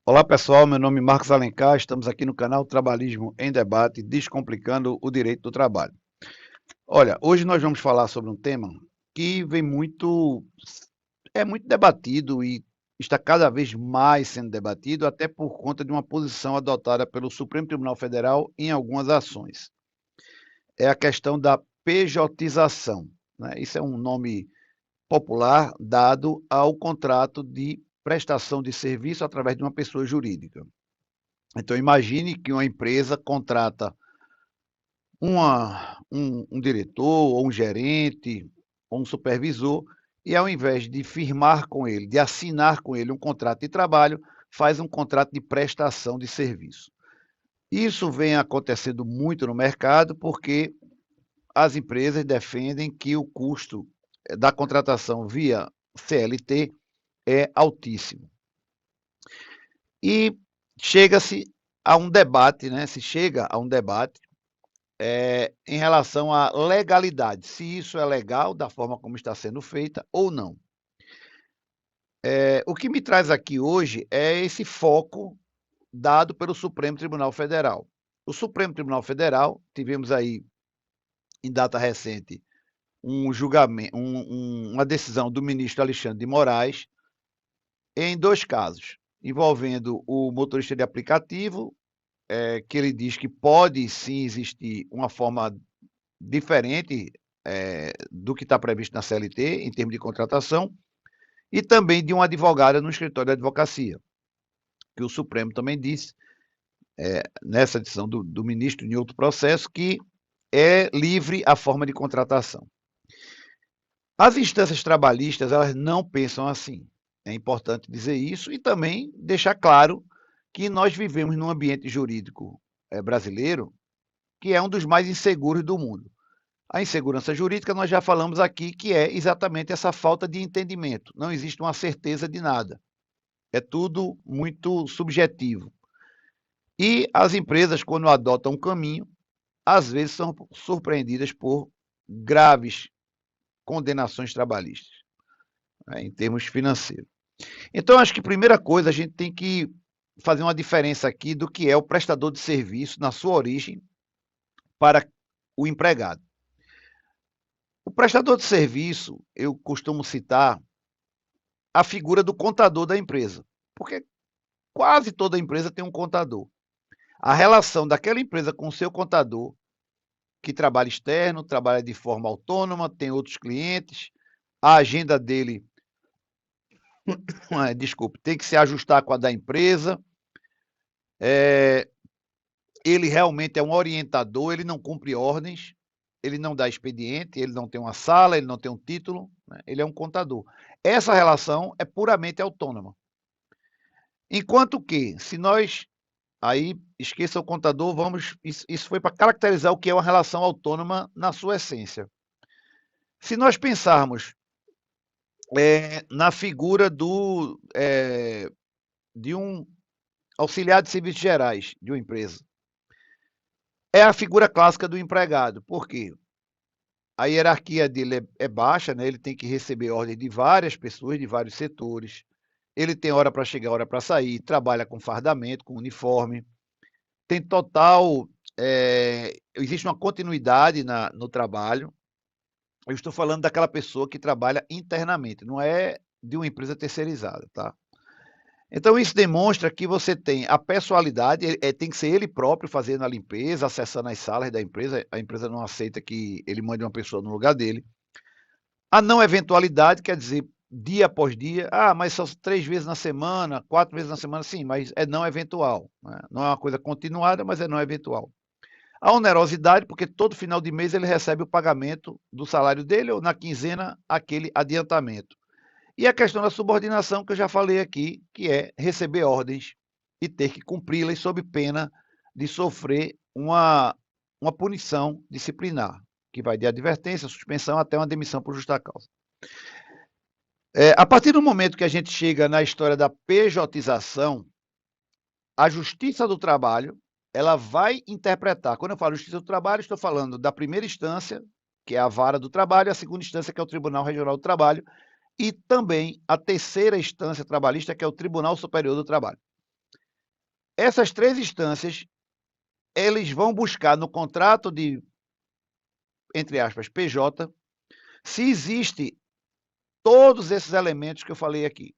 Olá pessoal, meu nome é Marcos Alencar, estamos aqui no canal Trabalhismo em Debate, descomplicando o direito do trabalho. Olha, hoje nós vamos falar sobre um tema que é muito debatido e está cada vez mais sendo debatido, até por conta de uma posição adotada pelo Supremo Tribunal Federal em algumas ações. É a questão da pejotização, né? Isso é um nome popular dado ao contrato de prestação de serviço através de uma pessoa jurídica. Então, imagine que uma empresa contrata um diretor, ou um gerente, ou um supervisor, e ao invés de firmar com ele, de assinar com ele um contrato de trabalho, faz um contrato de prestação de serviço. Isso vem acontecendo muito no mercado porque as empresas defendem que o custo da contratação via CLT é altíssimo. E chega-se a um debate, né? Se chega a um debate em relação à legalidade, se isso é legal da forma como está sendo feita ou não. O que me traz aqui hoje é esse foco dado pelo Supremo Tribunal Federal. O Supremo Tribunal Federal, tivemos aí, em data recente, um julgamento, uma decisão do ministro Alexandre de Moraes, em dois casos, envolvendo o motorista de aplicativo, que ele diz que pode sim existir uma forma diferente do que está previsto na CLT, em termos de contratação, e também de uma advogada no escritório de advocacia, que o Supremo também disse, nessa decisão do ministro, em outro processo, que é livre a forma de contratação. As instâncias trabalhistas, elas não pensam assim. É importante dizer isso e também deixar claro que nós vivemos num ambiente jurídico brasileiro que é um dos mais inseguros do mundo. A insegurança jurídica, nós já falamos aqui, que é exatamente essa falta de entendimento. Não existe uma certeza de nada. É tudo muito subjetivo. E as empresas, quando adotam um caminho, às vezes são surpreendidas por graves condenações trabalhistas, né, em termos financeiros. Então, acho que a primeira coisa, a gente tem que fazer uma diferença aqui do que é o prestador de serviço na sua origem para o empregado. O prestador de serviço, eu costumo citar a figura do contador da empresa, porque quase toda empresa tem um contador. A relação daquela empresa com o seu contador, que trabalha externo, trabalha de forma autônoma, tem outros clientes, a agenda dele, desculpe, tem que se ajustar com a da empresa, ele realmente é um orientador, ele não cumpre ordens, ele não dá expediente, ele não tem uma sala, ele não tem um título, né? Ele é um contador. Essa relação é puramente autônoma. Enquanto que, se nós aí esqueça o contador, vamos. Isso foi para caracterizar o que é uma relação autônoma na sua essência. Se nós pensarmos na figura de um auxiliar de serviços gerais de uma empresa, é a figura clássica do empregado. Por quê? A hierarquia dele é baixa, né? Ele tem que receber ordem de várias pessoas, de vários setores. Ele tem hora para chegar, hora para sair, trabalha com fardamento, com uniforme, tem total. Existe uma continuidade no trabalho. Eu estou falando daquela pessoa que trabalha internamente, não é de uma empresa terceirizada, tá? Então, isso demonstra que você tem a pessoalidade, tem que ser ele próprio fazendo a limpeza, acessando as salas da empresa, a empresa não aceita que ele mande uma pessoa no lugar dele. A não eventualidade, quer dizer, dia após dia, mas só 3 vezes na semana, 4 vezes na semana, sim, mas é não eventual, né? Não é uma coisa continuada, mas é não eventual. A onerosidade, porque todo final de mês ele recebe o pagamento do salário dele ou na quinzena aquele adiantamento. E a questão da subordinação, que eu já falei aqui, que é receber ordens e ter que cumpri-las sob pena de sofrer uma punição disciplinar, que vai de advertência, suspensão até uma demissão por justa causa. A partir do momento que a gente chega na história da pejotização, a Justiça do Trabalho ela vai interpretar. Quando eu falo Justiça do Trabalho, estou falando da primeira instância, que é a vara do trabalho, a segunda instância, que é o Tribunal Regional do Trabalho, e também a terceira instância trabalhista, que é o Tribunal Superior do Trabalho. Essas três instâncias, eles vão buscar no contrato de, entre aspas, PJ, se existe todos esses elementos que eu falei aqui.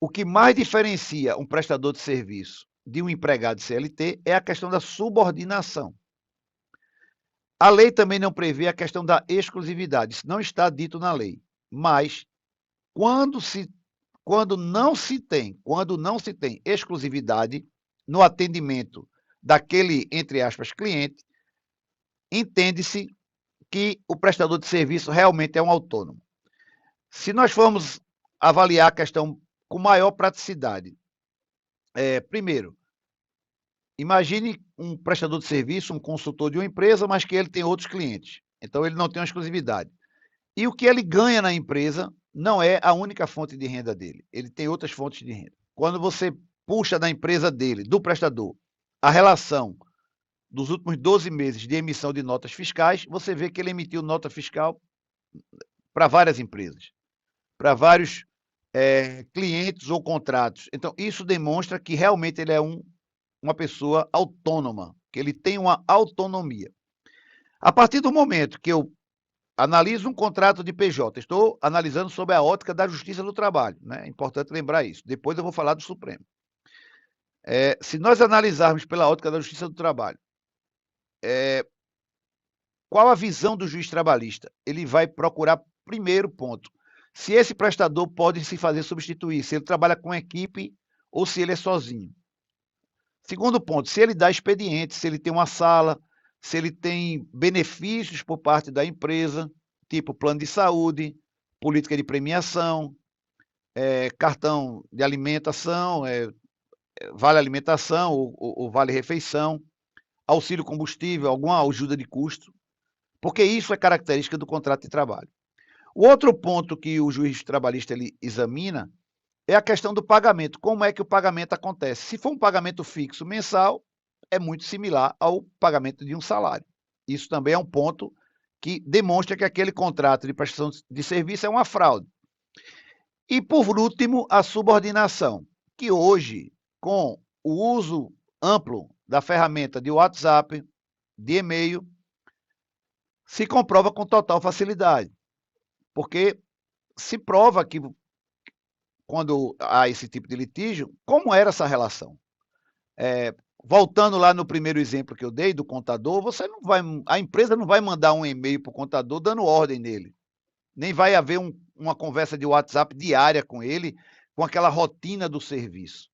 O que mais diferencia um prestador de serviço de um empregado CLT é a questão da subordinação. A lei também não prevê a questão da exclusividade, isso não está dito na lei. Mas quando não se tem exclusividade no atendimento daquele, entre aspas, cliente, entende-se que o prestador de serviço realmente é um autônomo. Se nós formos avaliar a questão com maior praticidade, primeiro, imagine um prestador de serviço, um consultor de uma empresa, mas que ele tem outros clientes. Então, ele não tem uma exclusividade. E o que ele ganha na empresa não é a única fonte de renda dele. Ele tem outras fontes de renda. Quando você puxa da empresa dele, do prestador, a relação dos últimos 12 meses de emissão de notas fiscais, você vê que ele emitiu nota fiscal para várias empresas, para vários clientes ou contratos. Então, isso demonstra que realmente ele é uma pessoa autônoma, que ele tem uma autonomia. A partir do momento que eu analiso um contrato de PJ, estou analisando sob a ótica da Justiça do Trabalho, né? É importante lembrar isso. Depois eu vou falar do Supremo. Se nós analisarmos pela ótica da Justiça do Trabalho, qual a visão do juiz trabalhista? Ele vai procurar, primeiro ponto, se esse prestador pode se fazer substituir, se ele trabalha com equipe ou se ele é sozinho. Segundo ponto, se ele dá expediente, se ele tem uma sala, se ele tem benefícios por parte da empresa, tipo plano de saúde, política de premiação, cartão de alimentação, vale alimentação ou vale refeição, auxílio combustível, alguma ajuda de custo, porque isso é característica do contrato de trabalho. O outro ponto que o juiz trabalhista ele examina é a questão do pagamento. Como é que o pagamento acontece? Se for um pagamento fixo mensal, é muito similar ao pagamento de um salário. Isso também é um ponto que demonstra que aquele contrato de prestação de serviço é uma fraude. E, por último, a subordinação, que hoje, com o uso amplo da ferramenta de WhatsApp, de e-mail, se comprova com total facilidade, porque se prova que, quando há esse tipo de litígio, como era essa relação. Voltando lá no primeiro exemplo que eu dei do contador, a empresa não vai mandar um e-mail para o contador dando ordem nele, nem vai haver uma conversa de WhatsApp diária com ele, com aquela rotina do serviço.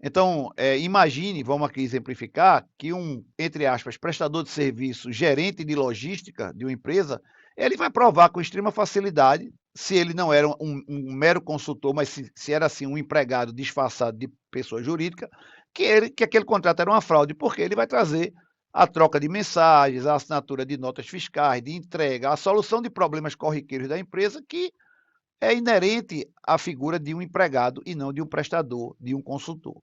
Então, imagine, vamos aqui exemplificar, que entre aspas, prestador de serviço, gerente de logística de uma empresa, ele vai provar com extrema facilidade, se ele não era um mero consultor, mas se era assim um empregado disfarçado de pessoa jurídica, que aquele contrato era uma fraude, porque ele vai trazer a troca de mensagens, a assinatura de notas fiscais, de entrega, a solução de problemas corriqueiros da empresa, que é inerente à figura de um empregado e não de um prestador, de um consultor.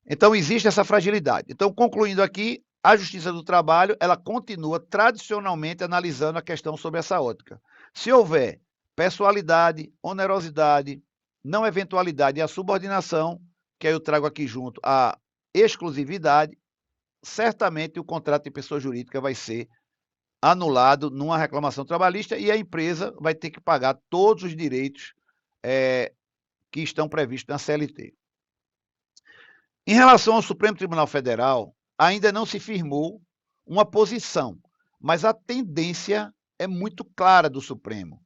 Então, existe essa fragilidade. Então, concluindo aqui, a Justiça do Trabalho, ela continua tradicionalmente analisando a questão sob essa ótica. Se houver pessoalidade, onerosidade, não eventualidade e a subordinação, que aí eu trago aqui junto a exclusividade, certamente o contrato de pessoa jurídica vai ser anulado numa reclamação trabalhista e a empresa vai ter que pagar todos os direitos que estão previstos na CLT. Em relação ao Supremo Tribunal Federal, ainda não se firmou uma posição, mas a tendência é muito clara do Supremo.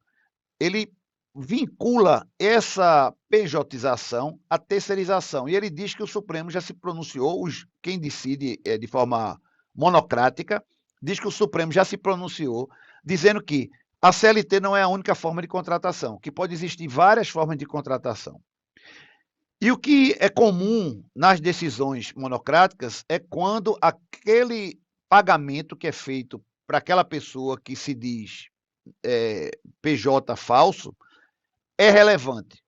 Ele vincula essa pejotização à terceirização, e ele diz que o Supremo já se pronunciou, quem decide de forma monocrática, diz que o Supremo já se pronunciou, dizendo que a CLT não é a única forma de contratação, que pode existir várias formas de contratação. E o que é comum nas decisões monocráticas é quando aquele pagamento que é feito para aquela pessoa que se diz PJ falso é relevante,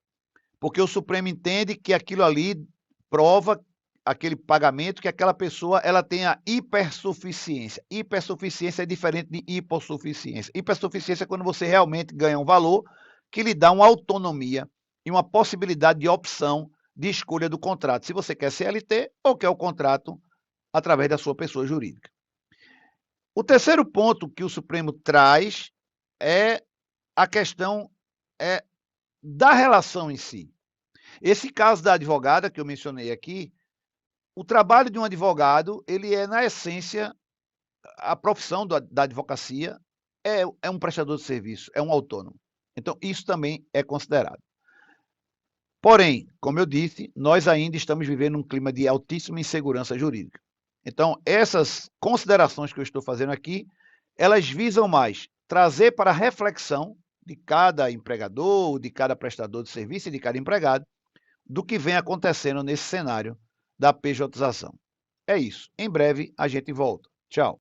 porque o Supremo entende que aquilo ali prova aquele pagamento que aquela pessoa ela tem a hipersuficiência. Hipersuficiência é diferente de hipossuficiência. Hipersuficiência é quando você realmente ganha um valor que lhe dá uma autonomia e uma possibilidade de opção de escolha do contrato, se você quer CLT ou quer o contrato através da sua pessoa jurídica. O terceiro ponto que o Supremo traz é a questão da relação em si. Esse caso da advogada que eu mencionei aqui, o trabalho de um advogado, ele é, na essência, a profissão da advocacia é um prestador de serviço, é um autônomo. Então, isso também é considerado. Porém, como eu disse, nós ainda estamos vivendo um clima de altíssima insegurança jurídica. Então, essas considerações que eu estou fazendo aqui, elas visam mais trazer para a reflexão de cada empregador, de cada prestador de serviço e de cada empregado, do que vem acontecendo nesse cenário da pejotização. É isso. Em breve a gente volta. Tchau.